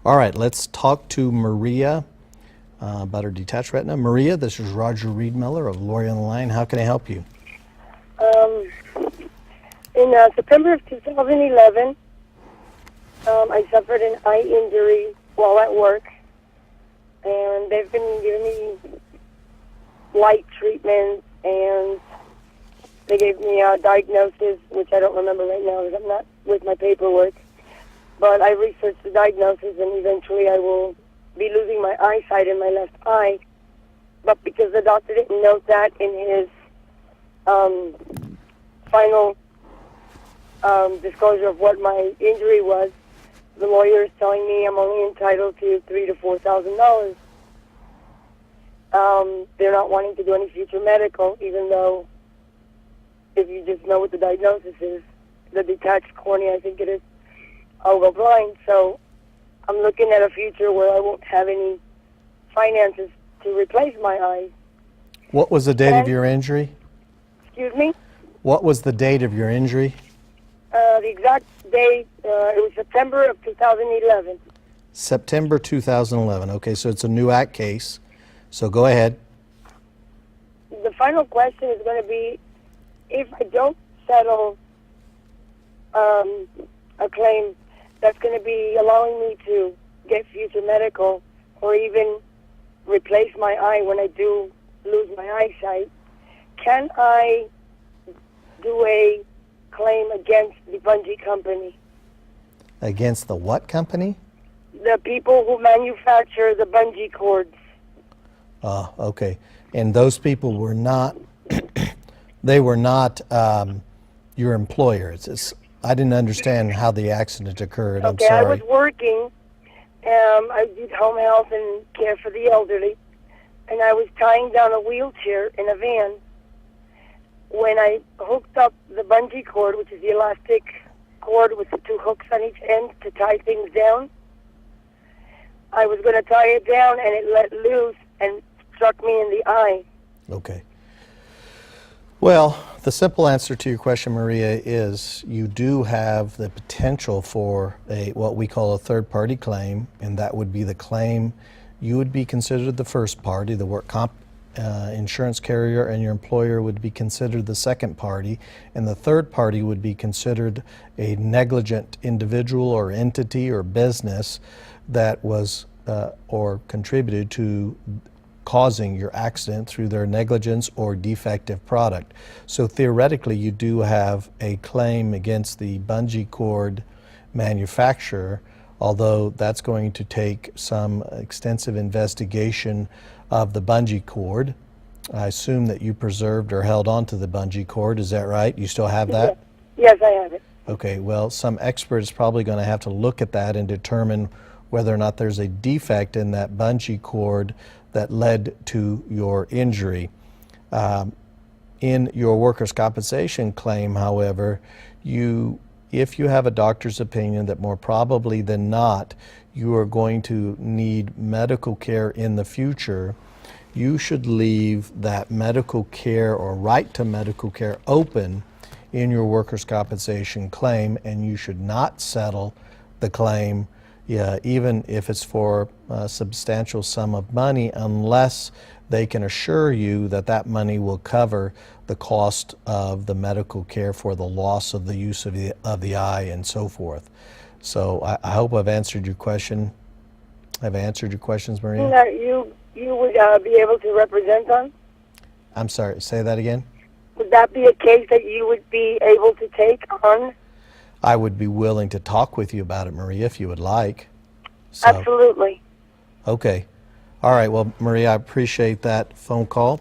All right, let's talk to Maria about her detached retina. Maria, this is Roger Riedmiller of Lori on the Line. How can I help you? In September of 2011, I suffered an eye injury while at work, and they've been giving me light treatment, and they gave me a diagnosis, which I don't remember right now because I'm not with my paperwork. But I researched the diagnosis, and eventually I will be losing my eyesight in my left eye. But because the doctor didn't note that in his final disclosure of what my injury was, the lawyer is telling me I'm only entitled to $3,000 to $4,000. They're not wanting to do any future medical, even though, if you just know what the diagnosis is, the detached cornea, I think it is, I'll go blind. So I'm looking at a future where I won't have any finances to replace my eye. What was the date of your injury? Excuse me? What was the date of your injury? The exact date, it was September of 2011. September 2011. Okay, so it's a new act case. So go ahead. The final question is going to be, if I don't settle a claim that's going to be allowing me to get future medical or even replace my eye when I do lose my eyesight, can I do a claim against the Bungee company? Against the what company? The people who manufacture the bungee cords. Okay. And those people were not, they were not your employers. I didn't understand how the accident occurred. Okay, I'm sorry. I was working. I did home health and care for the elderly, and I was tying down a wheelchair in a van. When I hooked up the bungee cord, which is the elastic cord with the two hooks on each end to tie things down, I was going to tie it down, and it let loose and struck me in the eye. Okay. Well, the simple answer to your question, Maria, is you do have the potential for what we call a third-party claim, and that would be the claim. You would be considered the first party, the work comp insurance carrier, and your employer would be considered the second party, and the third party would be considered a negligent individual or entity or business that was or contributed to causing your accident through their negligence or defective product. So theoretically, you do have a claim against the bungee cord manufacturer, although that's going to take some extensive investigation of the bungee cord. I assume that you preserved or held on to the bungee cord. Is that right? You still have that? Yes, I have it. Okay, well, some expert is probably going to have to look at that and determine whether or not there's a defect in that bungee cord that led to your injury. In your workers' compensation claim, however, if you have a doctor's opinion that more probably than not you are going to need medical care in the future, you should leave that medical care or right to medical care open in your workers' compensation claim, and you should not settle the claim even if it's for a substantial sum of money, unless they can assure you that that money will cover the cost of the medical care for the loss of the use of the eye and so forth. So I hope I've answered your question. Have I answered your questions, Maria? No, you would be able to represent them? I'm sorry, say that again? Would that be a case that you would be able to take on? I would be willing to talk with you about it, Maria, if you would like. So, Absolutely. okay. All right. Well, Maria, I appreciate that phone call.